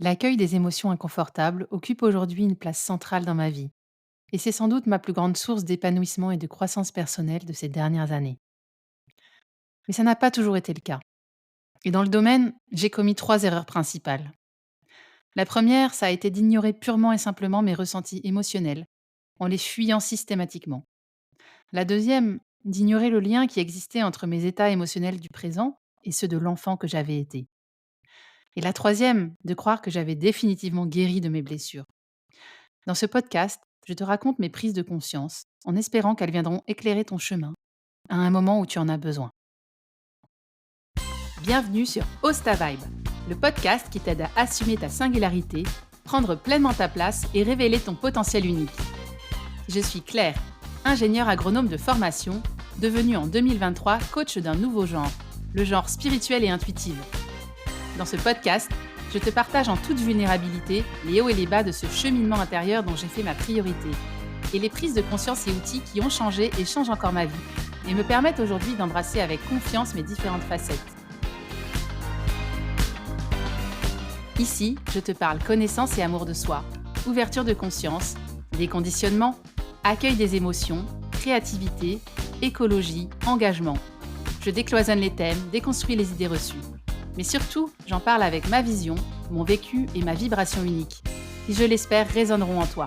L'accueil des émotions inconfortables occupe aujourd'hui une place centrale dans ma vie, et c'est sans doute ma plus grande source d'épanouissement et de croissance personnelle de ces dernières années. Mais ça n'a pas toujours été le cas. Et dans le domaine, j'ai commis trois erreurs principales. La première, ça a été d'ignorer purement et simplement mes ressentis émotionnels, en les fuyant systématiquement. La deuxième, d'ignorer le lien qui existait entre mes états émotionnels du présent et ceux de l'enfant que j'avais été. Et la troisième, de croire que j'avais définitivement guéri de mes blessures. Dans ce podcast, je te raconte mes prises de conscience, en espérant qu'elles viendront éclairer ton chemin à un moment où tu en as besoin. Bienvenue sur Osta Vibe, le podcast qui t'aide à assumer ta singularité, prendre pleinement ta place et révéler ton potentiel unique. Je suis Claire, ingénieure agronome de formation, devenue en 2023 coach d'un nouveau genre, le genre spirituel et intuitif. Dans ce podcast, je te partage en toute vulnérabilité les hauts et les bas de ce cheminement intérieur dont j'ai fait ma priorité, et les prises de conscience et outils qui ont changé et changent encore ma vie, et me permettent aujourd'hui d'embrasser avec confiance mes différentes facettes. Ici, je te parle connaissance et amour de soi, ouverture de conscience, déconditionnement, accueil des émotions, créativité, écologie, engagement. Je décloisonne les thèmes, déconstruis les idées reçues. Mais surtout, j'en parle avec ma vision, mon vécu et ma vibration unique, qui, je l'espère, résonneront en toi.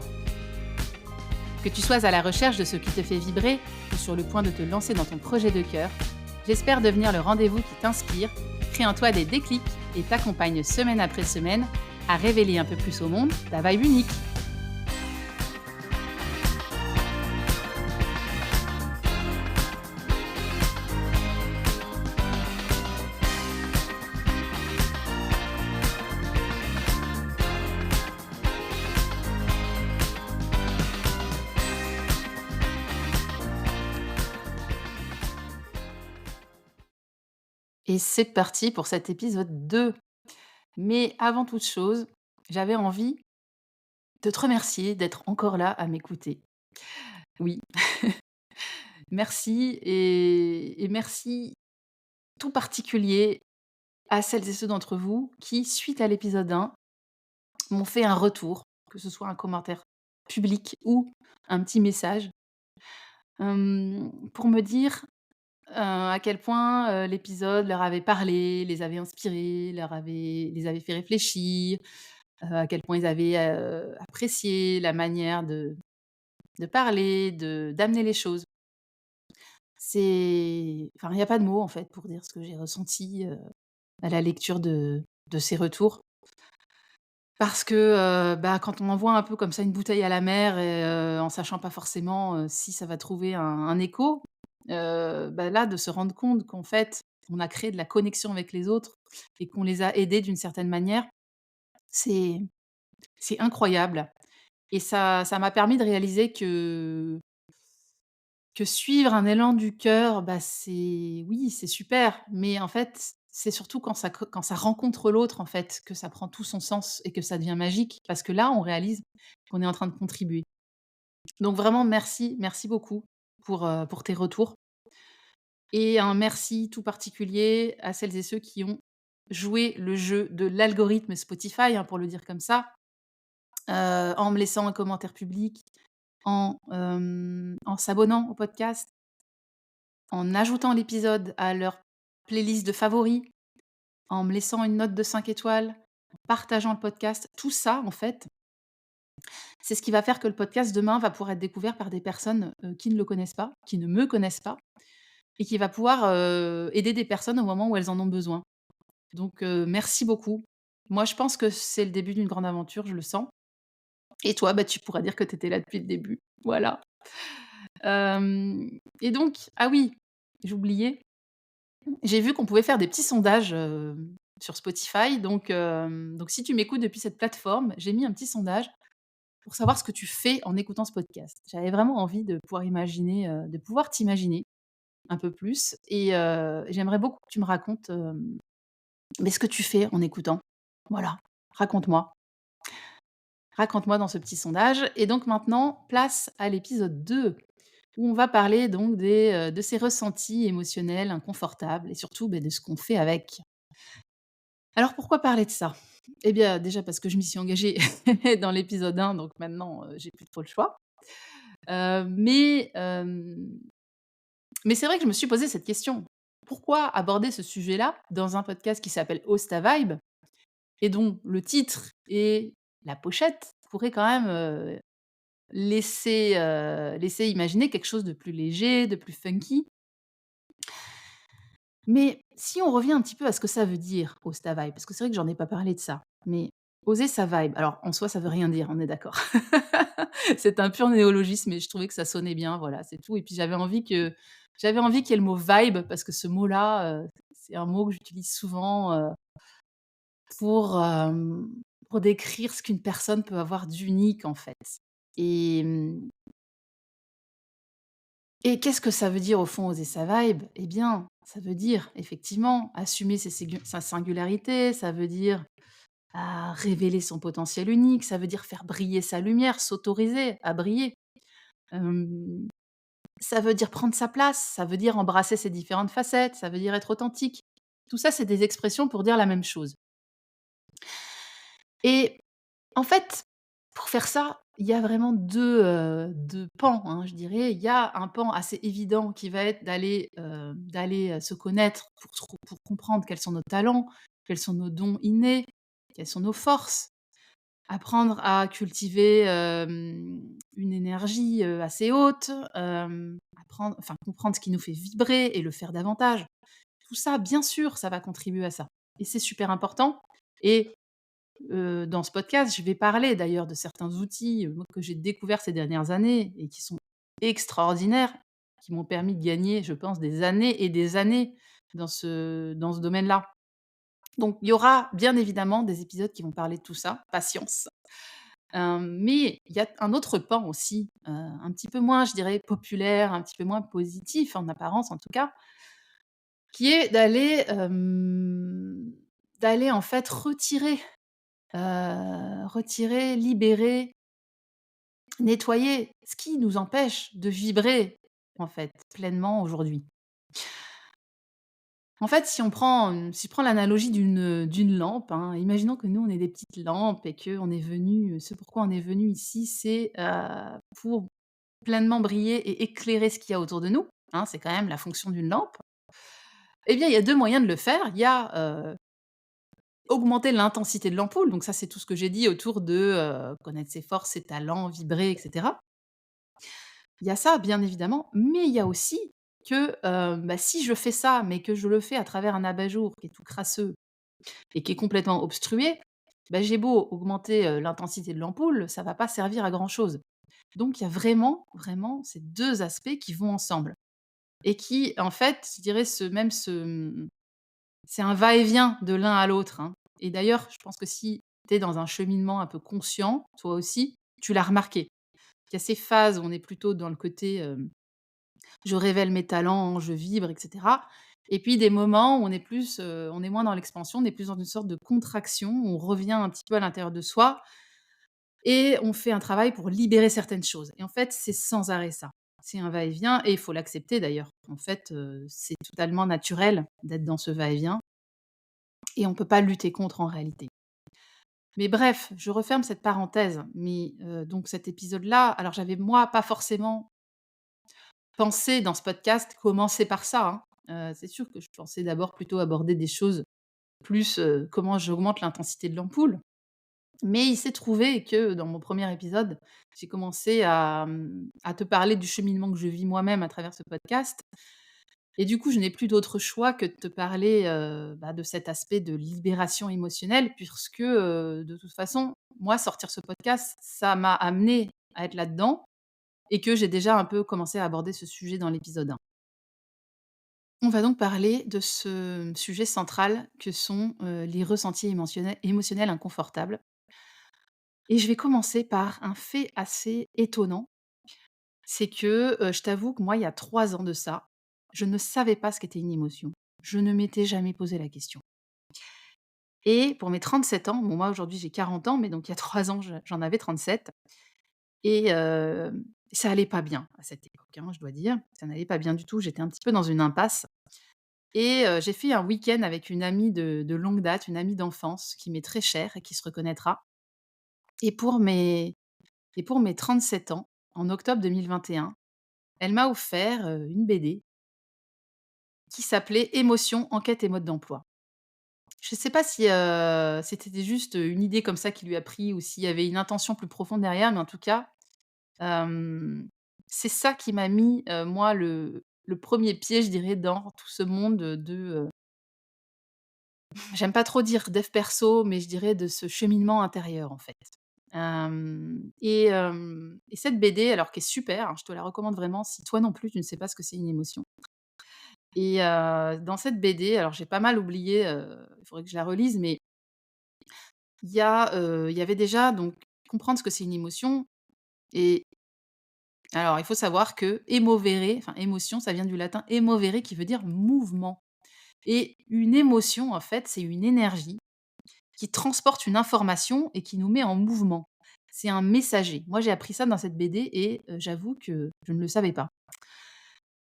Que tu sois à la recherche de ce qui te fait vibrer ou sur le point de te lancer dans ton projet de cœur, j'espère devenir le rendez-vous qui t'inspire, crée en toi des déclics et t'accompagne semaine après semaine à révéler un peu plus au monde ta vibe unique. Et c'est parti pour cet épisode 2. Mais avant toute chose, j'avais envie de te remercier d'être encore là à m'écouter. Oui, merci et merci tout particulier à celles et ceux d'entre vous qui, suite à l'épisode 1, m'ont fait un retour, que ce soit un commentaire public ou un petit message, pour me dire, à quel point, l'épisode leur avait parlé, les avait inspirés, les avait fait réfléchir, à quel point ils avaient, apprécié la manière de parler, d'amener les choses. Il y a pas de mots, en fait, pour dire ce que j'ai ressenti, à la lecture de ces retours. Parce que, quand on envoie un peu comme ça une bouteille à la mer et en sachant pas forcément, si ça va trouver un écho, là, de se rendre compte qu'en fait, on a créé de la connexion avec les autres et qu'on les a aidés d'une certaine manière, c'est c'est incroyable et ça m'a permis de réaliser que suivre un élan du cœur, c'est oui, c'est super, mais en fait, c'est surtout quand ça rencontre l'autre, en fait, que ça prend tout son sens et que ça devient magique. Parce que là, on réalise qu'on est en train de contribuer. Donc vraiment merci, merci beaucoup pour tes retours et un merci tout particulier à celles et ceux qui ont joué le jeu de l'algorithme Spotify, hein, pour le dire comme ça, en me laissant un commentaire public, en s'abonnant au podcast, en ajoutant l'épisode à leur playlist de favoris, en me laissant une note de 5 étoiles, en partageant le podcast. Tout ça, en fait, c'est ce qui va faire que le podcast demain va pouvoir être découvert par des personnes, qui ne le connaissent pas, qui ne me connaissent pas et qui va pouvoir, aider des personnes au moment où elles en ont besoin. Donc, merci beaucoup. Moi, je pense que c'est le début d'une grande aventure, je le sens et toi, tu pourras dire que tu étais là depuis le début. Voilà. Et donc ah oui, j'oubliais. J'ai vu qu'on pouvait faire des petits sondages, sur Spotify, donc si tu m'écoutes depuis cette plateforme, j'ai mis un petit sondage pour savoir ce que tu fais en écoutant ce podcast. J'avais vraiment envie de pouvoir t'imaginer un peu plus et j'aimerais beaucoup que tu me racontes, ce que tu fais en écoutant. Voilà, raconte-moi. Raconte-moi dans ce petit sondage et donc maintenant, place à l'épisode 2 où on va parler donc de ces ressentis émotionnels inconfortables et surtout, de ce qu'on fait avec. Alors pourquoi parler de ça? Eh bien, déjà parce que je m'y suis engagée dans l'épisode 1, donc maintenant, j'ai plus trop le choix. Mais c'est vrai que je me suis posé cette question. Pourquoi aborder ce sujet-là dans un podcast qui s'appelle «Ose ta vibe» et dont le titre et la pochette pourraient quand même, laisser imaginer quelque chose de plus léger, de plus funky. Mais si on revient un petit peu à ce que ça veut dire, «Ose ta vibe», parce que c'est vrai que j'en ai pas parlé de ça, mais oser sa vibe, alors en soi ça veut rien dire, on est d'accord. C'est un pur néologisme et je trouvais que ça sonnait bien, voilà, c'est tout et puis j'avais envie qu'il y ait le mot vibe parce que ce mot-là, c'est un mot que j'utilise souvent, pour, pour décrire ce qu'une personne peut avoir d'unique, en fait. Et et qu'est-ce que ça veut dire au fond, oser sa vibe? Eh bien, ça veut dire effectivement assumer sa singularité, ça veut dire, révéler son potentiel unique, ça veut dire faire briller sa lumière, s'autoriser à briller. Hem, Ça veut dire prendre sa place, ça veut dire embrasser ses différentes facettes, ça veut dire être authentique. Tout ça, c'est des expressions pour dire la même chose. Et en fait, pour faire ça, il y a vraiment 2 pans, hein, je dirais. Il y a un pan assez évident qui va être d'aller se connaître pour comprendre quels sont nos talents, quels sont nos dons innés, quelles sont nos forces. Apprendre à cultiver, une énergie, assez haute, comprendre ce qui nous fait vibrer et le faire davantage. Tout ça, bien sûr, ça va contribuer à ça et c'est super important et dans ce podcast, je vais parler d'ailleurs de certains outils, moi que j'ai découverts ces dernières années et qui sont extraordinaires, qui m'ont permis de gagner, je pense, des années et des années dans ce domaine-là. Donc il y aura bien évidemment des épisodes qui vont parler de tout ça, patience. Mais il y a un autre pan aussi, un petit peu moins, je dirais, populaire, un petit peu moins positif en apparence en tout cas, qui est d'aller en fait retirer, libérer, nettoyer ce qui nous empêche de vibrer, en fait, pleinement aujourd'hui. En fait, si je prends l'analogie d'une lampe, hein, imaginons que nous, on est des petites lampes et qu'on est venu, ce pourquoi on est venu ici, c'est, pour pleinement briller et éclairer ce qu'il y a autour de nous, hein, c'est quand même la fonction d'une lampe. Eh bien, il y a 2 moyens de le faire. Il y a, augmenter l'intensité de l'ampoule, donc ça, c'est tout ce que j'ai dit autour de, connaître ses forces, ses talents, vibrer et cetera. Il y a ça, bien évidemment, mais il y a aussi que, si je fais ça, mais que je le fais à travers un abat-jour qui est tout crasseux et qui est complètement obstrué, j'ai beau augmenter, l'intensité de l'ampoule, ça va pas servir à grand chose. Donc il y a vraiment, vraiment ces 2 aspects qui vont ensemble et qui, en fait, je dirais c'est un va-et-vient de l'un à l'autre, hein. Et d'ailleurs, je pense que si tu es dans un cheminement un peu conscient, toi aussi, tu l'as remarqué. Il y a ces phases où on est plutôt dans le côté, je révèle mes talents, je vibre et cetera. Et puis des moments où on est moins dans l'expansion, on est plus dans une sorte de contraction, où on revient un petit peu à l'intérieur de soi et on fait un travail pour libérer certaines choses. Et en fait, c'est sans arrêt ça. C'est un va-et-vient et il faut l'accepter d'ailleurs. En fait, c'est totalement naturel d'être dans ce va-et-vient et on ne peut pas lutter contre en réalité. Mais bref, je referme cette parenthèse, mais donc cet épisode-là, alors j'avais moi pas forcément pensé dans ce podcast commencer par ça, hein. C'est sûr que je pensais d'abord plutôt aborder des choses plus, comment j'augmente l'intensité de l'ampoule. Mais il s'est trouvé que dans mon premier épisode, j'ai commencé à te parler du cheminement que je vis moi-même à travers ce podcast et du coup, je n'ai plus d'autre choix que de te parler, de cet aspect de libération émotionnelle puisque, de toute façon, moi, sortir ce podcast, ça m'a amené à être là-dedans et que j'ai déjà un peu commencé à aborder ce sujet dans l'épisode 1. On va donc parler de ce sujet central que sont, les ressentis émotionnels inconfortables. Et je vais commencer par un fait assez étonnant, c'est que, je t'avoue que moi, il y a 3 ans de ça, je ne savais pas ce qu'était une émotion. Je ne m'étais jamais posé la question. Et pour mes 37 ans, bon moi aujourd'hui j'ai 40 ans, mais donc il y a 3 ans j'en avais 37 et ça allait pas bien à cette époque, hein, je dois dire. Ça n'allait pas bien du tout, j'étais un petit peu dans une impasse et j'ai fait un week-end avec une amie de longue date, une amie d'enfance qui m'est très chère et qui se reconnaîtra et pour mes 37 ans, en octobre 2021, elle m'a offert, une BD qui s'appelait «Émotions, enquête et mode d'emploi». Je ne sais pas si, c'était juste, une idée comme ça qui lui a pris ou s'il y avait une intention plus profonde derrière, mais en tout cas, hem, c'est ça qui m'a mis, moi, le 1er pied, je dirais, dans tout ce monde, j'aime pas trop dire dev perso, mais je dirais de ce cheminement intérieur, en fait. Et cette BD, alors qui est super, hein, je te la recommande vraiment si toi non plus tu ne sais pas ce que c'est une émotion. Et dans cette BD, alors j'ai pas mal oublié, il faudrait que je la relise, mais il y avait déjà donc comprendre ce que c'est une émotion. Et alors il faut savoir que emovere, enfin émotion, ça vient du latin emovere qui veut dire mouvement. Et une émotion, en fait, c'est une énergie qui transporte une information et qui nous met en mouvement. C'est un messager. Moi, j'ai appris ça dans cette BD et j'avoue que je ne le savais pas.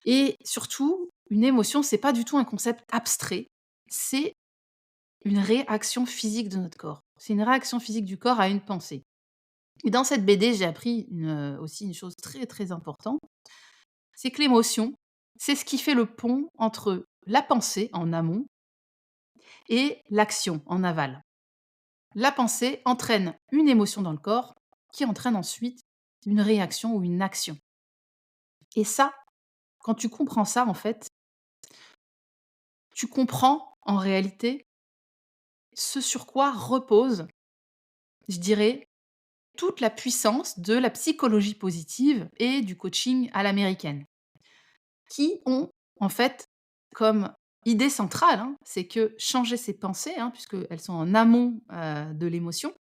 Et surtout, une émotion, c'est pas du tout un concept abstrait, c'est une réaction physique de notre corps. C'est une réaction physique du corps à une pensée. Et dans cette BD, j'ai appris aussi une chose très, très importante, c'est que l'émotion, c'est ce qui fait le pont entre la pensée en amont et l'action en aval. La pensée entraîne une émotion dans le corps qui entraîne ensuite une réaction ou une action. Et ça, quand tu comprends ça, en fait, tu comprends en réalité ce sur quoi repose, je dirais, toute la puissance de la psychologie positive et du coaching à l'américaine, qui ont en fait comme idée centrale, hein, c'est que changer ses pensées, hein, puisqu'elles sont en amont de l'émotion,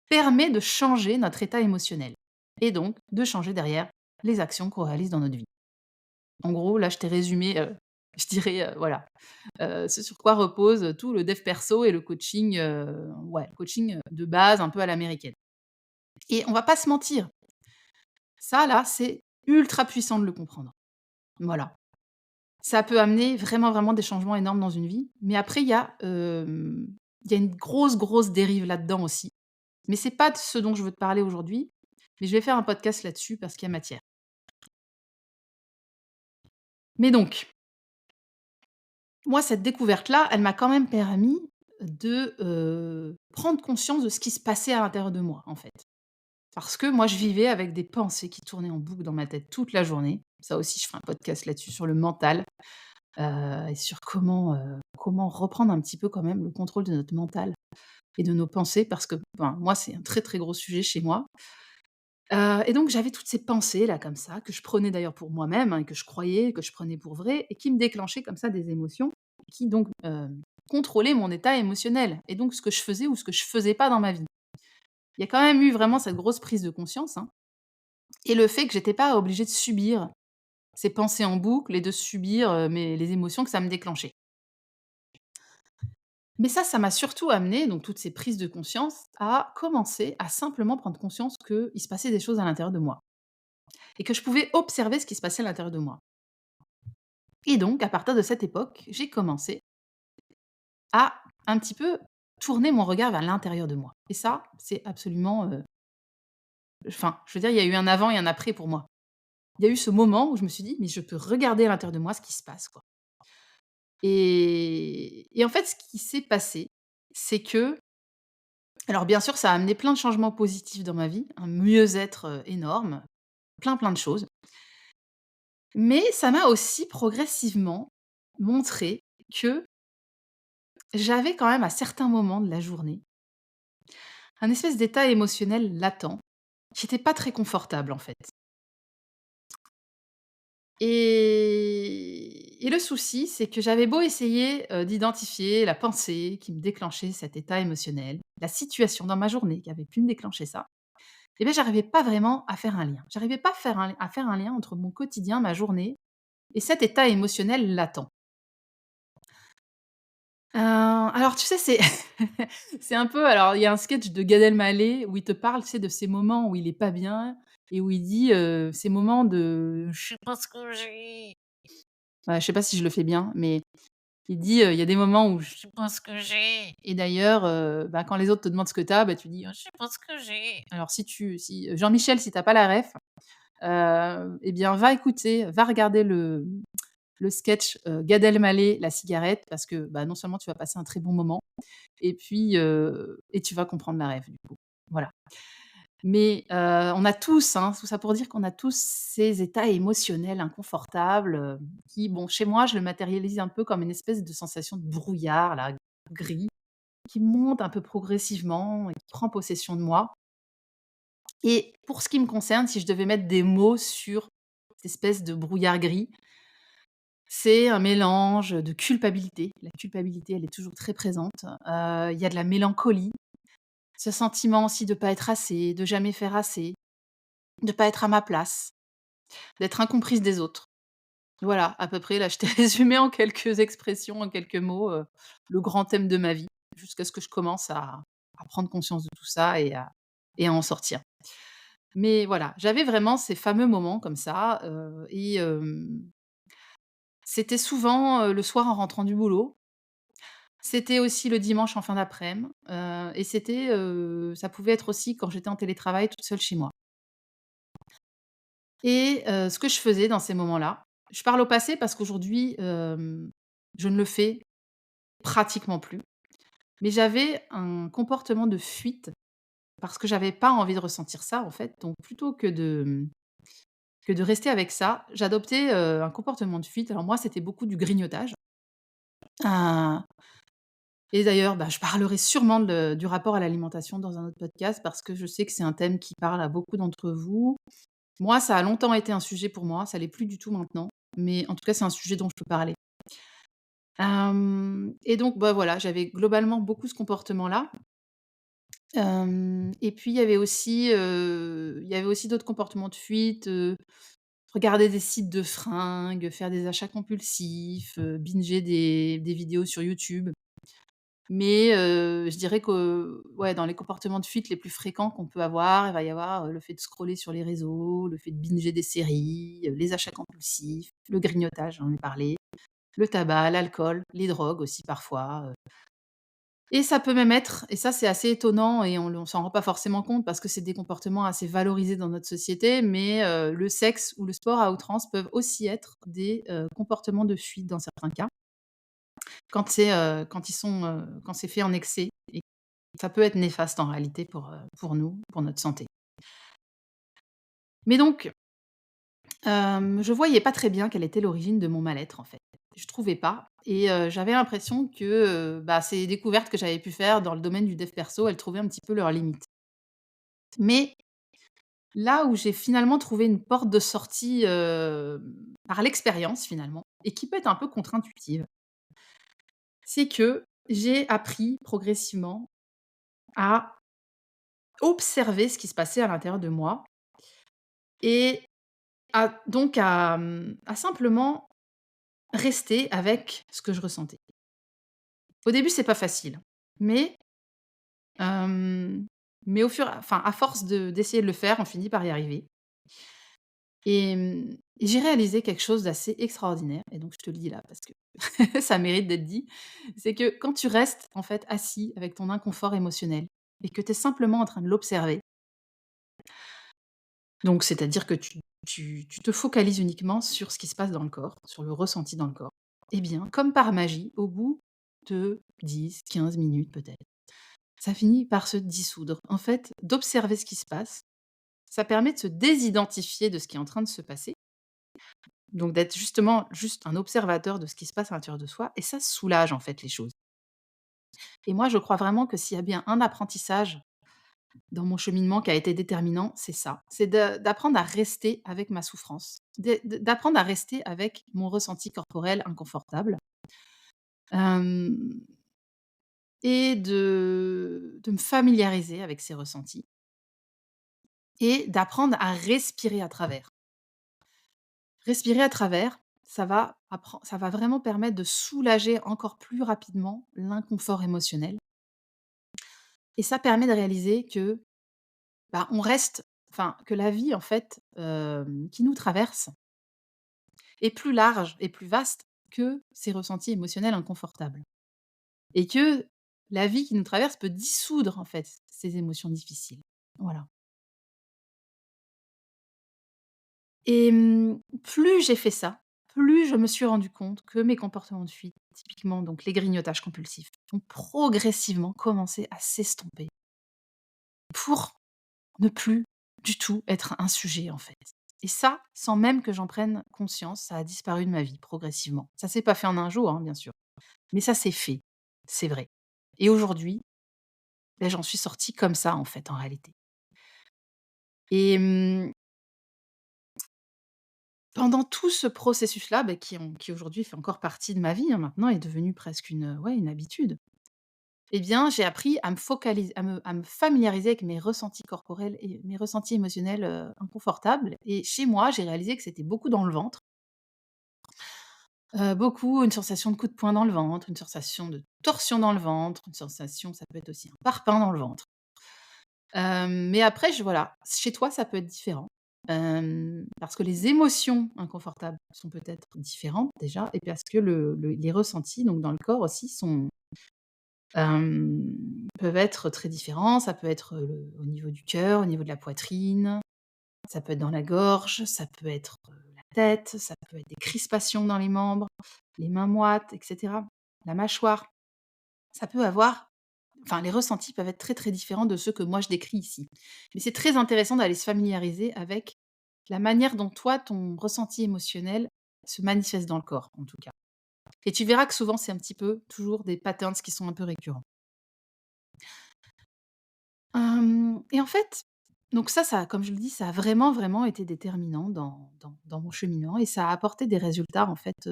permet de changer notre état émotionnel et donc de changer derrière les actions qu'on réalise dans notre vie. En gros, là, je t'ai résumé, je dirais, voilà, ce sur quoi repose tout le dev perso et le coaching, ouais, coaching, de base un peu à l'américaine. Et on va pas se mentir, ça là, c'est ultra puissant de le comprendre. Voilà. Ça peut amener vraiment, vraiment des changements énormes dans une vie, mais après il y a une grosse, grosse dérive là-dedans aussi. Mais c'est pas de ce dont je veux te parler aujourd'hui, mais je vais faire un podcast là-dessus parce qu'il y a matière. Mais donc, moi, cette découverte-là, elle m'a quand même permis de, prendre conscience de ce qui se passait à l'intérieur de moi, en fait. Parce que moi, je vivais avec des pensées qui tournaient en boucle dans ma tête toute la journée. Ça aussi, je ferai un podcast là-dessus sur le mental, et sur comment reprendre un petit peu quand même le contrôle de notre mental et de nos pensées parce que, ben, moi, c'est un très, très gros sujet chez moi. Et donc j'avais toutes ces pensées-là comme ça, que je prenais d'ailleurs pour moi-même, hein, et que je croyais, que je prenais pour vraies et qui me déclenchaient comme ça des émotions, qui donc, contrôlaient mon état émotionnel et donc ce que je faisais ou ce que je faisais pas dans ma vie. Il y a quand même eu vraiment cette grosse prise de conscience, hein, et le fait que j'étais pas obligée de subir ces pensées en boucle et de subir, les émotions que ça me déclenchait. Mais ça m'a surtout amené donc toutes ces prises de conscience, à commencer à simplement prendre conscience qu'il se passait des choses à l'intérieur de moi et que je pouvais observer ce qui se passait à l'intérieur de moi. Et donc à partir de cette époque, j'ai commencé à un petit peu tourner mon regard vers l'intérieur de moi et ça, c'est absolument, enfin, je veux dire, il y a eu un avant et un après pour moi. Il y a eu ce moment où je me suis dit: «Mais je peux regarder à l'intérieur de moi ce qui se passe, quoi». Et en fait, ce qui s'est passé, c'est que alors bien sûr, ça a amené plein de changements positifs dans ma vie, un mieux-être, énorme, plein, plein de choses. Mais ça m'a aussi progressivement montré que j'avais quand même à certains moments de la journée, un espèce d'état émotionnel latent, qui était pas très confortable en fait. Et le souci, c'est que j'avais beau essayer, d'identifier la pensée qui me déclenchait cet état émotionnel, la situation dans ma journée qui avait pu me déclencher ça, et beh, j'arrivais pas vraiment à faire un lien. J'arrivais pas à faire un lien entre mon quotidien, ma journée et cet état émotionnel latent. Alors tu sais, c'est c'est un peu alors il y a un sketch de Gad Elmaleh où il te parle, tu sais, de ces moments où il est pas bien et où il dit, ces moments de: «Je sais pas ce que j'ai». Ouais, je sais pas si je le fais bien, mais Il dit, il y a des moments où: «Je sais pas ce que j'ai» et d'ailleurs, quand les autres te demandent ce que tu as, tu dis: «Je sais pas ce que j'ai». Alors si Jean-Michel, si tu as pas la ref, et bien va écouter, va regarder le sketch, Gad Elmaleh, la cigarette parce que, non seulement tu vas passer un très bon moment et puis, et tu vas comprendre la ref du coup. Voilà. Mais, on a tous, hein, tout ça pour dire qu'on a tous ces états émotionnels inconfortables, qui bon, chez moi, je le matérialise un peu comme une espèce de sensation de brouillard là, gris, qui monte un peu progressivement et qui prend possession de moi. Et pour ce qui me concerne, si je devais mettre des mots sur cette espèce de brouillard gris, c'est un mélange de culpabilité. La culpabilité, elle est toujours très présente. Il y a de la mélancolie, ce sentiment aussi de pas être assez, de jamais faire assez, de pas être à ma place, d'être incomprise des autres. Voilà, à peu près, là, je t'ai résumé en quelques expressions, en quelques mots, le grand thème de ma vie, jusqu'à ce que je commence à prendre conscience de tout ça et à en sortir. Mais voilà, j'avais vraiment ces fameux moments comme ça, c'était souvent, le soir en rentrant du boulot. C'était aussi le dimanche en fin d'après-midi, et ça pouvait être aussi quand j'étais en télétravail toute seule chez moi. Et ce que je faisais dans ces moments-là, je parle au passé parce qu'aujourd'hui, je ne le fais pratiquement plus, mais j'avais un comportement de fuite parce que j'avais pas envie de ressentir ça, en fait, donc plutôt que de rester avec ça, j'adoptais, un comportement de fuite. Alors moi, c'était beaucoup du grignotage, heu et d'ailleurs, je parlerai sûrement du rapport à l'alimentation dans un autre podcast parce que je sais que c'est un thème qui parle à beaucoup d'entre vous. Moi, ça a longtemps été un sujet pour moi, ça l'est plus du tout maintenant, mais en tout cas, c'est un sujet dont je peux parler. Et donc, voilà, j'avais globalement beaucoup ce comportement-là. Et puis il y avait aussi d'autres comportements de fuite, regarder des sites de fringues, faire des achats compulsifs, binger des vidéos sur YouTube. Mais, je dirais que, ouais, dans les comportements de fuite les plus fréquents qu'on peut avoir, il va y avoir, le fait de scroller sur les réseaux, le fait de binger des séries, les achats compulsifs, le grignotage, j'en ai parlé, le tabac, l'alcool, les drogues aussi parfois, et ça peut même être et ça c'est assez étonnant et on s'en rend pas forcément compte parce que c'est des comportements assez valorisés dans notre société, mais, le sexe ou le sport à outrance peuvent aussi être des, comportements de fuite dans certains cas. Quand c'est fait en excès et ça peut être néfaste en réalité pour nous, pour notre santé. Mais donc, je voyais pas très bien quelle était l'origine de mon mal-être en fait. Je trouvais pas et j'avais l'impression que, ces découvertes que j'avais pu faire dans le domaine du dev perso, elles trouvaient un petit peu leurs limites. Mais là où j'ai finalement trouvé une porte de sortie, par l'expérience finalement et qui peut être un peu contre-intuitive, c'est que j'ai appris progressivement à observer ce qui se passait à l'intérieur de moi et à simplement rester avec ce que je ressentais. Au début, c'est pas facile, mais hem, mais à force d'essayer de le faire, on finit par y arriver et j'ai réalisé quelque chose d'assez extraordinaire et donc je te le dis là parce que ça mérite d'être dit. C'est que quand tu restes, en fait, assis avec ton inconfort émotionnel et que tu es simplement en train de l'observer. Donc c'est-à-dire que tu te focalises uniquement sur ce qui se passe dans le corps, sur le ressenti dans le corps. Eh bien, comme par magie, au bout de 10, 15 minutes peut-être, ça finit par se dissoudre. En fait, d'observer ce qui se passe, ça permet de se désidentifier de ce qui est en train de se passer, donc d'être justement juste un observateur de ce qui se passe à l'intérieur de soi et ça soulage en fait les choses. Et moi, je crois vraiment que s'il y a bien un apprentissage dans mon cheminement qui a été déterminant, c'est ça. C'est d'apprendre à rester avec ma souffrance, d'apprendre à rester avec mon ressenti corporel inconfortable, hem et de me familiariser avec ces ressentis et d'apprendre à respirer à travers. Respirer à travers, ça va vraiment permettre de soulager encore plus rapidement l'inconfort émotionnel et ça permet de réaliser que, on reste que la vie en fait, qui nous traverse est plus large et plus vaste que ces ressentis émotionnels inconfortables et que la vie qui nous traverse peut dissoudre, en fait, ces émotions difficiles. Voilà. Et plus j'ai fait ça, plus je me suis rendu compte que mes comportements de fuite, typiquement donc les grignotages compulsifs, ont progressivement commencé à s'estomper pour ne plus du tout être un sujet, en fait. Et ça, sans même que j'en prenne conscience, ça a disparu de ma vie progressivement. Ça s'est pas fait en un jour, hein, bien sûr, mais ça s'est fait, c'est vrai. Et aujourd'hui, j'en suis sortie comme ça, en fait, en réalité. Et pendant tout ce processus-là, qui aujourd'hui fait encore partie de ma vie, hein, maintenant, est devenu presque ouais, une habitude. Eh bien, j'ai appris à me focaliser, à me familiariser avec mes ressentis corporels et mes ressentis émotionnels, inconfortables. Et chez moi, j'ai réalisé que c'était beaucoup dans le ventre, beaucoup une sensation de coup de poing dans le ventre, une sensation de torsion dans le ventre, une sensation, ça peut être aussi un parpaing dans le ventre. Mais après voilà, chez toi, ça peut être différent, parce que les émotions inconfortables sont peut-être différentes déjà et parce que les ressentis donc dans le corps aussi peuvent être très différents. Ça peut être, au niveau du cœur, au niveau de la poitrine, ça peut être dans la gorge, ça peut être, la tête, ça peut être des crispations dans les membres, les mains moites et cetera, la mâchoire. Ça peut avoir Enfin, les ressentis peuvent être très, très différents de ceux que moi je décris ici. Mais c'est très intéressant d'aller se familiariser avec la manière dont toi, ton ressenti émotionnel se manifeste dans le corps, en tout cas. Et tu verras que souvent, c'est un petit peu toujours des patterns qui sont un peu récurrents. Et en fait, donc ça comme je le dis, ça a vraiment, vraiment été déterminant dans mon cheminement et ça a apporté des résultats, en fait,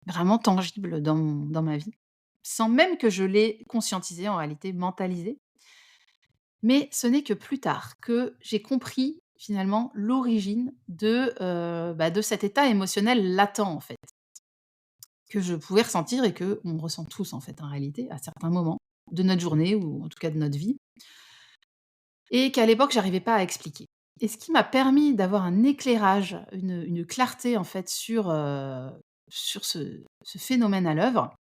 vraiment tangibles dans ma vie, sans même que je l'ai conscientisé, en réalité, mentalisé. Mais ce n'est que plus tard que j'ai compris finalement l'origine de cet état émotionnel latent, en fait, que je pouvais ressentir et qu'on ressent tous, en fait, en réalité, à certains moments de notre journée ou en tout cas de notre vie et qu'à l'époque j'arrivais pas à expliquer. Et ce qui m'a permis d'avoir un éclairage, une clarté, en fait, sur ce phénomène à l'œuvre,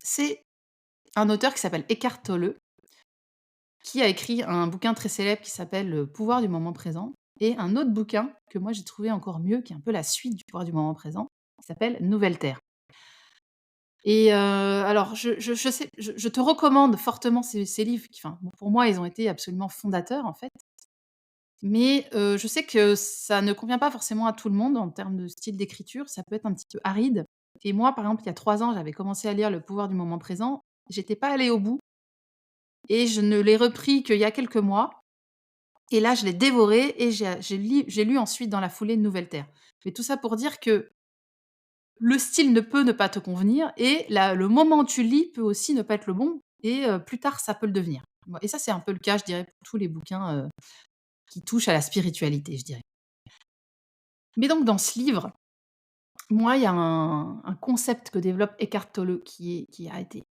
c'est un auteur qui s'appelle Eckhart Tolle, qui a écrit un bouquin très célèbre qui s'appelle Le pouvoir du moment présent et un autre bouquin que moi j'ai trouvé encore mieux, qui est un peu la suite du pouvoir du moment présent, qui s'appelle Nouvelle Terre. Et alors je sais je te recommande fortement ces livres qui enfin, bon, pour moi, ils ont été absolument fondateurs, en fait. Mais je sais que ça ne convient pas forcément à tout le monde en termes de style d'écriture, ça peut être un petit peu aride. Et moi, par exemple, il y a 3 ans, j'avais commencé à lire Le pouvoir du moment présent, j'étais pas allée au bout et je ne l'ai repris qu'il y a quelques mois. Et là, je l'ai dévoré et j'ai lu ensuite dans la foulée Nouvelle Terre. Mais tout ça pour dire que le style ne peut ne pas te convenir et le moment où tu lis peut aussi ne pas être le bon et plus tard, ça peut le devenir. Et ça, c'est un peu le cas, je dirais, pour tous les bouquins, qui touchent à la spiritualité, je dirais. Mais donc dans ce livre, moi, il y a un concept que développe Eckhart Tolle qui a été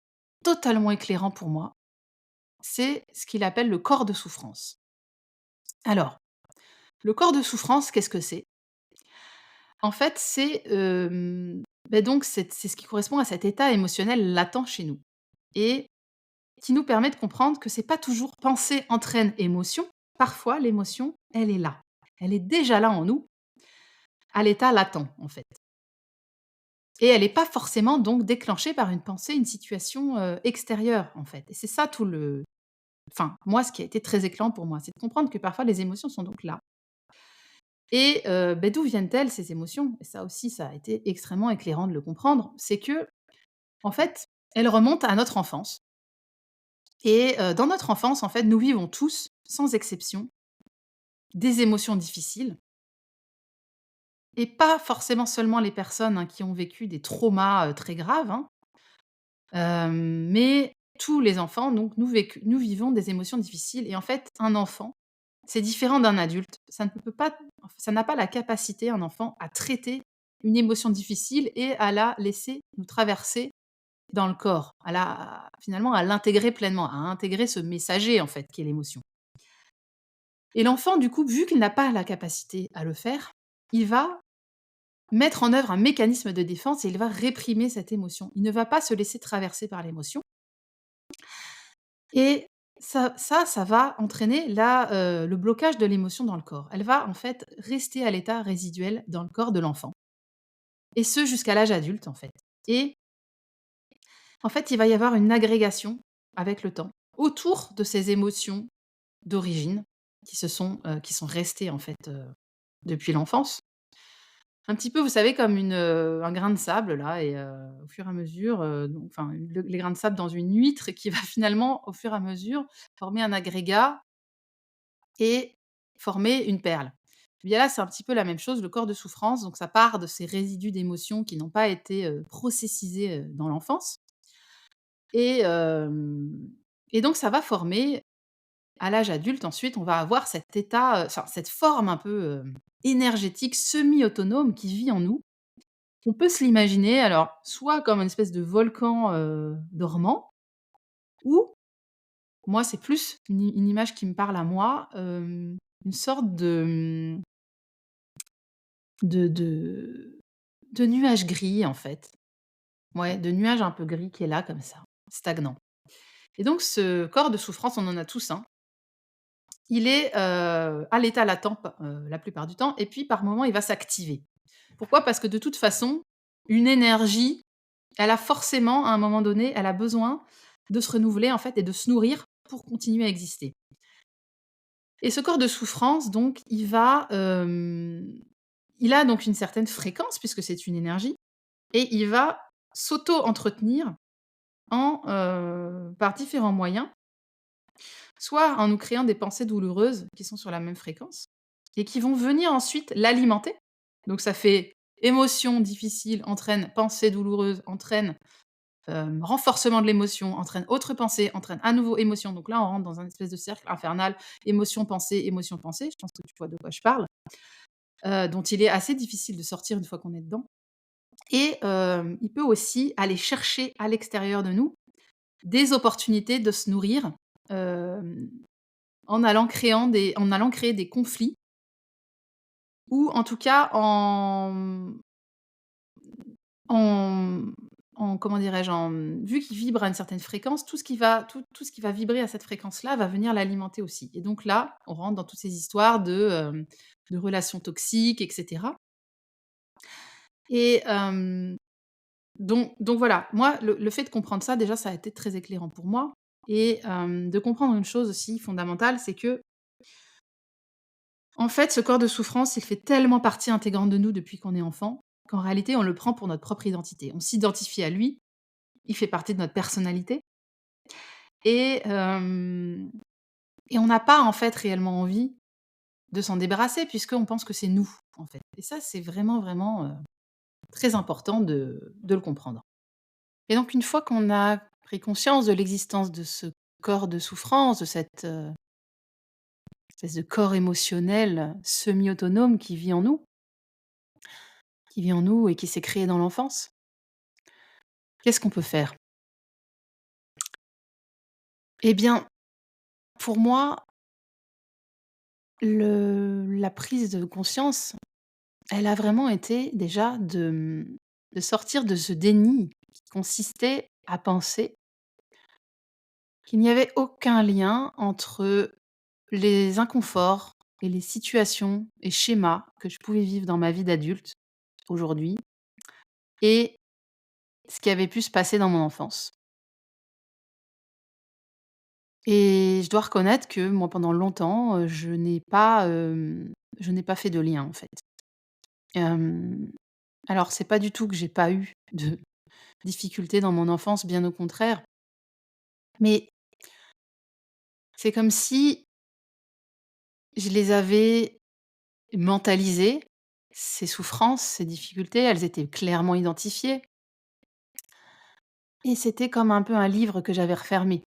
totalement éclairant pour moi. C'est ce qu'il appelle le corps de souffrance. Alors, le corps de souffrance, qu'est-ce que c'est? En fait, donc c'est ce qui correspond à cet état émotionnel latent chez nous et qui nous permet de comprendre que c'est pas toujours pensée entraîne émotion. Parfois, l'émotion, elle est là. Elle est déjà là en nous, à l'état latent, en fait et elle est pas forcément donc déclenchée par une pensée, une situation, extérieure, en fait et c'est ça tout le enfin, moi, ce qui a été très éclairant pour moi, c'est de comprendre que parfois les émotions sont donc là et d'où viennent-elles ces émotions? Et ça aussi, ça a été extrêmement éclairant de le comprendre. C'est que En fait, elles remontent à notre enfance et dans notre enfance, en fait, nous vivons tous, sans exception, des émotions difficiles et pas forcément seulement les personnes, hein, qui ont vécu des traumas, très graves, hein, mais tous les enfants, donc nous vivons des émotions difficiles et en fait, un enfant, c'est différent d'un adulte. Ça n'a pas la capacité, un enfant, à traiter une émotion difficile et à la laisser nous traverser dans le corps, finalement à l'intégrer pleinement, à intégrer ce messager en fait qui est l'émotion. Et l'enfant du coup, vu qu'il n'a pas la capacité à le faire, il va mettre en œuvre un mécanisme de défense et il va réprimer cette émotion. Il ne va pas se laisser traverser par l'émotion et ça va entraîner le blocage de l'émotion dans le corps. Elle va en fait rester à l'état résiduel dans le corps de l'enfant et ce jusqu'à l'âge adulte en fait et en fait, il va y avoir une agrégation avec le temps autour de ces émotions d'origine qui sont restées en fait, depuis l'enfance. Un petit peu, vous savez, comme un grain de sable là et au fur et à mesure, donc enfin, les grains de sable dans une huître qui va finalement, au fur et à mesure, former un agrégat et former une perle. Et bien là, c'est un petit peu la même chose, le corps de souffrance, donc ça part de ces résidus d'émotions qui n'ont pas été, processisés, dans l'enfance et donc ça va former à l'âge adulte ensuite, on va avoir cet état, enfin cette forme un peu, énergétique semi-autonome qui vit en nous. On peut se l'imaginer alors soit comme une espèce de volcan, dormant ou moi c'est plus une image qui me parle à moi, une sorte de de de nuage gris en fait. Ouais, de nuage un peu gris qui est là comme ça, stagnant et donc ce corps de souffrance, on en a tous un. Il est, à l'état latent la plupart du temps et puis par moment il va s'activer. Pourquoi? Parce que de toute façon, une énergie, elle a forcément à un moment donné, elle a besoin de se renouveler en fait et de se nourrir pour continuer à exister. Et ce corps de souffrance donc il a donc une certaine fréquence puisque c'est une énergie et il va s'auto-entretenir par différents moyens. Soit en nous créant des pensées douloureuses qui sont sur la même fréquence et qui vont venir ensuite l'alimenter. Donc ça fait émotion difficile entraîne pensée douloureuse, entraîne, renforcement de l'émotion, entraîne autre pensée, entraîne à nouveau émotion. Donc là, on rentre dans un espèce de cercle infernal, émotion, pensée, émotion, pensée. Je pense que tu vois de quoi je parle, dont il est assez difficile de sortir une fois qu'on est dedans et il peut aussi aller chercher à l'extérieur de nous des opportunités de se nourrir, hem en allant créer des conflits ou en tout cas en comment dirais-je? Vu qu'il vibre à une certaine fréquence, tout ce qui va vibrer à cette fréquence-là va venir l'alimenter aussi et donc là, on rentre dans toutes ces histoires de relations toxiques et cetera et donc voilà, moi le fait de comprendre ça déjà, ça a été très éclairant pour moi et de comprendre une chose aussi fondamentale, c'est que en fait, ce corps de souffrance, il fait tellement partie intégrante de nous depuis qu'on est enfant, qu'en réalité, on le prend pour notre propre identité. On s'identifie à lui, il fait partie de notre personnalité et on n'a pas, en fait, réellement envie de s'en débarrasser puisqu'on pense que c'est nous, en fait et ça, c'est vraiment, vraiment, très important de le comprendre et donc une fois qu'on a pris conscience de l'existence de ce corps de souffrance, de cette, espèce de corps émotionnel semi-autonome qui vit en nous et qui s'est créé dans l'enfance. Qu'est-ce qu'on peut faire? Eh bien, pour moi, la prise de conscience, elle a vraiment été déjà de sortir de ce déni qui consistait à penser qu'il n'y avait aucun lien entre les inconforts et les situations et schémas que je pouvais vivre dans ma vie d'adulte, aujourd'hui et ce qui avait pu se passer dans mon enfance. Et je dois reconnaître que moi, pendant longtemps, je n'ai pas fait de lien, en fait. Hem, alors c'est pas du tout que j'ai pas eu de difficultés dans mon enfance, bien au contraire, mais c'est comme si je les avais mentalisées, ces souffrances, ces difficultés, elles étaient clairement identifiées et c'était comme un peu un livre que j'avais refermé.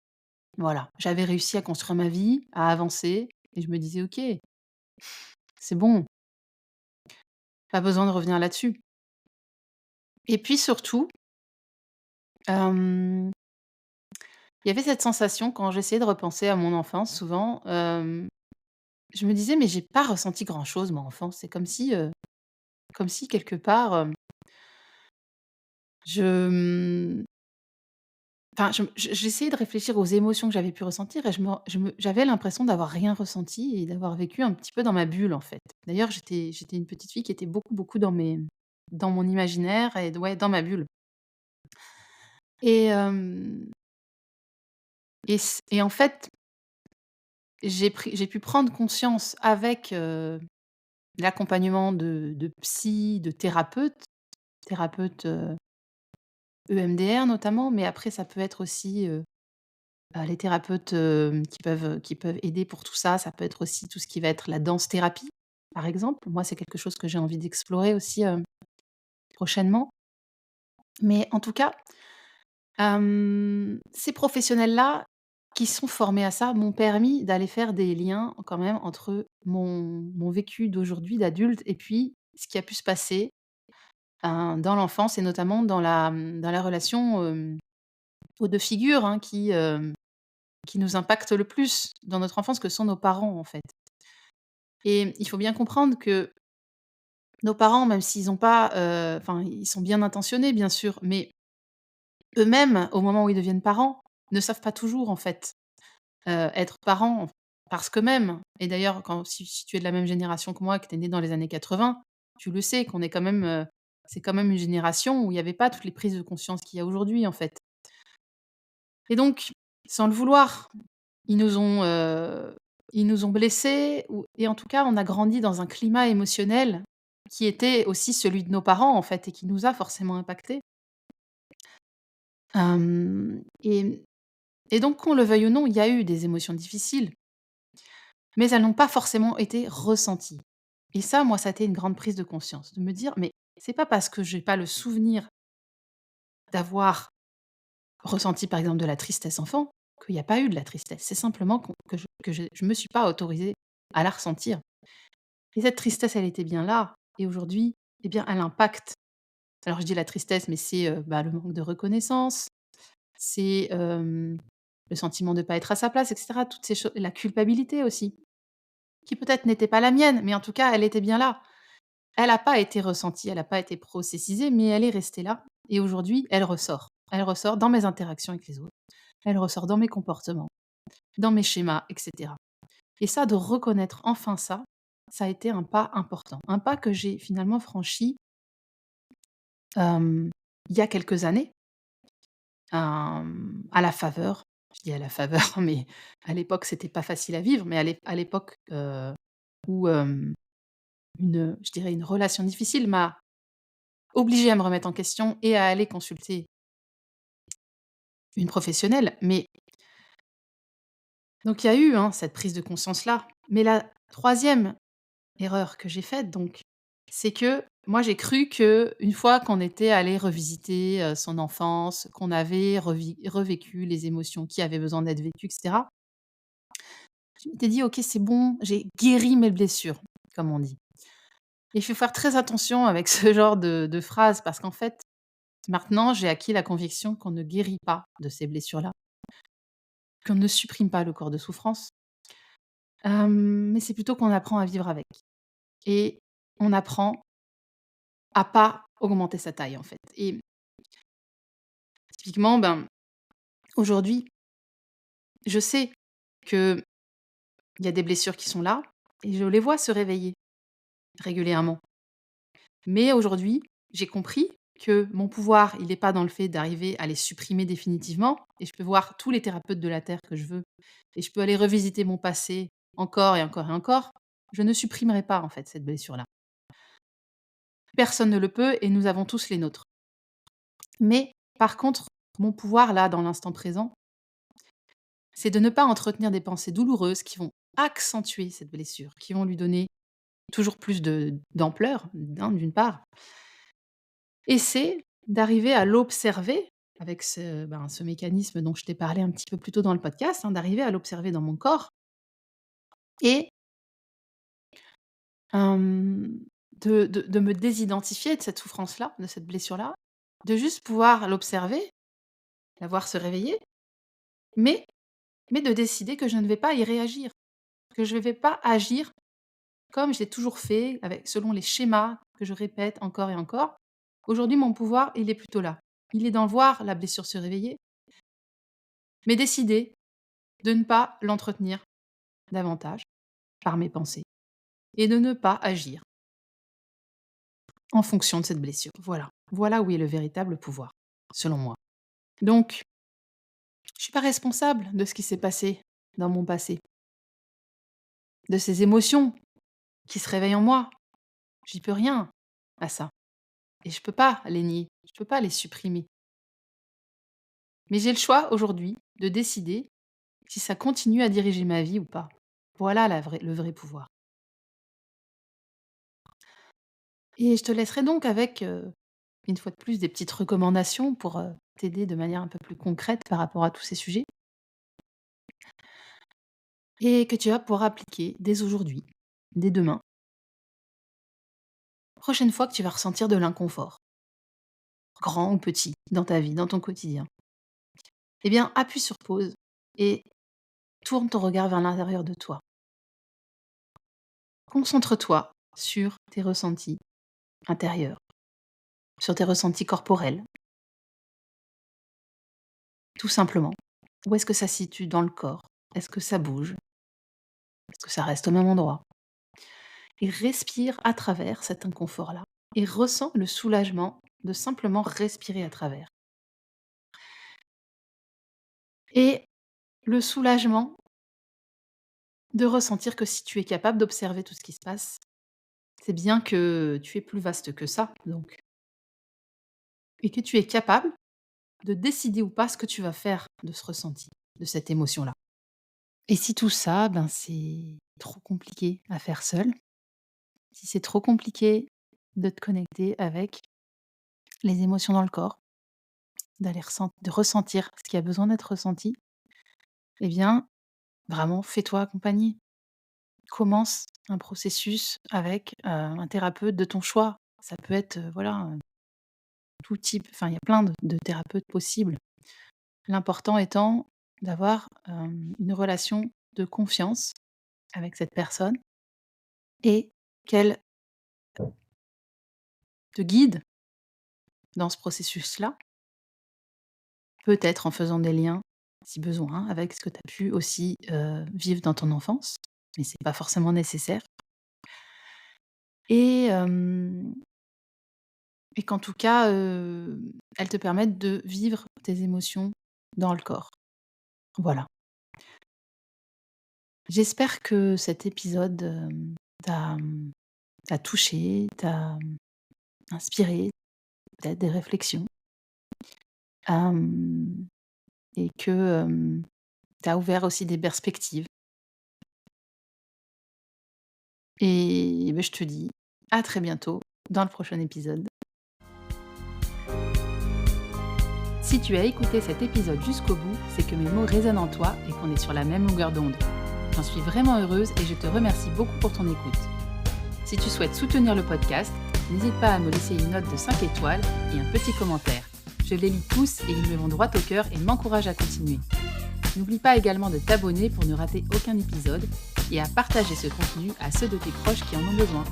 Voilà, j'avais réussi à construire ma vie, à avancer et je me disais: «OK, c'est bon, pas besoin de revenir là-dessus» et puis surtout, hem, il y avait cette sensation quand j'essayais de repenser à mon enfance souvent, je me disais: «Mais j'ai pas ressenti grand chose moi enfant». C'est comme si, comme si quelque part, je, mmh, enfin, j'essayais de réfléchir aux émotions que j'avais pu ressentir et j'avais l'impression d'avoir rien ressenti et d'avoir vécu un petit peu dans ma bulle, en fait. D'ailleurs, j'étais une petite fille qui était beaucoup, beaucoup dans mon imaginaire et ouais, dans ma bulle et hem et en fait, j'ai pu prendre conscience avec, l'accompagnement de psy, de thérapeutes, EMDR notamment, mais après ça peut être aussi, les thérapeutes, qui peuvent aider pour tout ça. Ça peut être aussi tout ce qui va être la danse-thérapie, par exemple. Moi, c'est quelque chose que j'ai envie d'explorer aussi, prochainement. Mais en tout cas, ces professionnels-là, qui sont formés à ça, m'ont permis d'aller faire des liens quand même entre mon vécu d'aujourd'hui d'adulte et puis ce qui a pu se passer, dans l'enfance et notamment dans la relation, aux 2 figures, hein, qui nous impactent le plus dans notre enfance, que sont nos parents, en fait. Et il faut bien comprendre que nos parents, même s'ils ont pas, enfin, ils sont bien intentionnés, bien sûr, mais eux-mêmes, au moment où ils deviennent parents, ne savent pas toujours, en fait, être parents parce qu'eux-mêmes et d'ailleurs quand si tu es de la même génération que moi, que tu es né dans les années 80, tu le sais qu'on est quand même, c'est quand même une génération où il y avait pas toutes les prises de conscience qu'il y a aujourd'hui, en fait. Et donc, sans le vouloir, ils nous ont, heu, ils nous ont blessés ou et en tout cas, on a grandi dans un climat émotionnel qui était aussi celui de nos parents, en fait, et qui nous a forcément impactés. Hem et donc qu'on le veuille ou non, il y a eu des émotions difficiles, mais elles n'ont pas forcément été ressenties. Et ça, moi, ça a été une grande prise de conscience, de me dire: «Mais c'est pas parce que j'ai pas le souvenir d'avoir ressenti, par exemple, de la tristesse enfant, qu'il y a pas eu de la tristesse. C'est simplement que je me suis pas autorisée à la ressentir». Et cette tristesse, elle était bien là et aujourd'hui, eh bien, elle impacte. Alors je dis la tristesse, mais c'est, le manque de reconnaissance, c'est, le sentiment de ne pas être à sa place et cetera, toutes ces choses, la culpabilité aussi, qui peut-être n'était pas la mienne, mais en tout cas, elle était bien là. Elle n'a pas été ressentie, elle n'a pas été processisée, mais elle est restée là et aujourd'hui, elle ressort. Elle ressort dans mes interactions avec les autres, elle ressort dans mes comportements, dans mes schémas et cetera. Et ça, de reconnaître enfin ça, ça a été un pas important. Un pas que j'ai finalement franchi, hem, il y a quelques années, à la faveur je dis à la faveur, mais à l'époque, c'était pas facile à vivre, mais à l'époque, où, je dirais une relation difficile m'a obligée à me remettre en question et à aller consulter une professionnelle. Mais donc il y a eu, hein, cette prise de conscience-là. Mais la troisième erreur que j'ai faite donc, c'est que moi j'ai cru que une fois qu'on était allé revisiter, son enfance, qu'on avait revécu les émotions qui avaient besoin d'être vécues et cetera, je m'étais dit: «OK, c'est bon, j'ai guéri mes blessures», comme on dit. Et il faut faire très attention avec ce genre de phrase parce qu'en fait, maintenant j'ai acquis la conviction qu'on ne guérit pas de ces blessures-là, qu'on ne supprime pas le corps de souffrance, mais c'est plutôt qu'on apprend à vivre avec et on apprend à pas augmenter sa taille, en fait. Et typiquement, ben, aujourd'hui, je sais qu'il y a des blessures qui sont là et je les vois se réveiller régulièrement. Mais aujourd'hui, j'ai compris que mon pouvoir, il est pas dans le fait d'arriver à les supprimer définitivement et je peux voir tous les thérapeutes de la terre que je veux et je peux aller revisiter mon passé encore et encore et encore. Je ne supprimerai pas, en fait, cette blessure-là. Personne ne le peut et nous avons tous les nôtres. Mais par contre, mon pouvoir, là, dans l'instant présent, c'est de ne pas entretenir des pensées douloureuses qui vont accentuer cette blessure, qui vont lui donner toujours plus d'ampleur, d'une part, et c'est d'arriver à l'observer avec ce mécanisme dont je t'ai parlé un petit peu plus tôt dans le podcast, hein, d'arriver à l'observer dans mon corps et hem, de me désidentifier de cette souffrance-là, de cette blessure-là, de juste pouvoir l'observer, la voir se réveiller, mais de décider que je ne vais pas y réagir, que je ne vais pas agir comme je l'ai toujours fait, selon les schémas que je répète encore et encore. Aujourd'hui, mon pouvoir, il est plutôt là. Il est dans voir la blessure se réveiller, mais décider de ne pas l'entretenir davantage par mes pensées et de ne pas agir en fonction de cette blessure. Voilà. Voilà où est le véritable pouvoir, selon moi. Donc, je suis pas responsable de ce qui s'est passé dans mon passé, de ces émotions qui se réveillent en moi. J'y peux rien à ça. Et je peux pas les nier, je peux pas les supprimer. Mais j'ai le choix aujourd'hui de décider si ça continue à diriger ma vie ou pas. Voilà le vrai pouvoir. Et je te laisserai donc avec, une fois de plus, des petites recommandations pour t'aider de manière un peu plus concrète par rapport à tous ces sujets et que tu vas pouvoir appliquer dès aujourd'hui, dès demain, prochaine fois que tu vas ressentir de l'inconfort, grand ou petit, dans ta vie, dans ton quotidien. Eh bien, appuie sur pause et tourne ton regard vers l'intérieur de toi. Concentre-toi sur tes ressentis intérieurs, sur tes ressentis corporels, tout simplement. Où est-ce que ça se situe dans le corps? Est-ce que ça bouge? Est-ce que ça reste au même endroit? Et respire à travers cet inconfort-là et ressens le soulagement de simplement respirer à travers. Et le soulagement de ressentir que si tu es capable d'observer tout ce qui se passe, c'est bien que tu es plus vaste que ça, donc, et que tu es capable de décider ou pas ce que tu vas faire de ce ressenti, de cette émotion-là. Et si tout ça, ben, c'est trop compliqué à faire seul, si c'est trop compliqué de te connecter avec les émotions dans le corps, de ressentir ce qui a besoin d'être ressenti, eh bien, vraiment, fais-toi accompagner. Commence un processus avec un thérapeute de ton choix. Ça peut être, voilà, tout type, enfin, il y a plein de thérapeutes possibles. L'important étant d'avoir une relation de confiance avec cette personne et qu'elle te guide dans ce processus-là, peut-être en faisant des liens, si besoin, avec ce que tu as pu aussi, vivre dans ton enfance, mais c'est pas forcément nécessaire et qu'en tout cas, elles te permettent de vivre tes émotions dans le corps. Voilà. J'espère que cet épisode, t'a, t'a touché, t'a, inspiré peut-être des réflexions, hem et que, tu ouvert aussi des perspectives et beh, je te dis à très bientôt dans le prochain épisode. Si tu as écouté cet épisode jusqu'au bout, c'est que mes mots résonnent en toi et qu'on est sur la même longueur d'onde. J'en suis vraiment heureuse et je te remercie beaucoup pour ton écoute. Si tu souhaites soutenir le podcast, n'hésite pas à me laisser une note de 5 étoiles et un petit commentaire. Je les lis tous et ils me vont droit au cœur et m'encouragent à continuer. N'oublie pas également de t'abonner pour ne rater aucun épisode et à partager ce contenu à ceux de tes proches qui en ont besoin.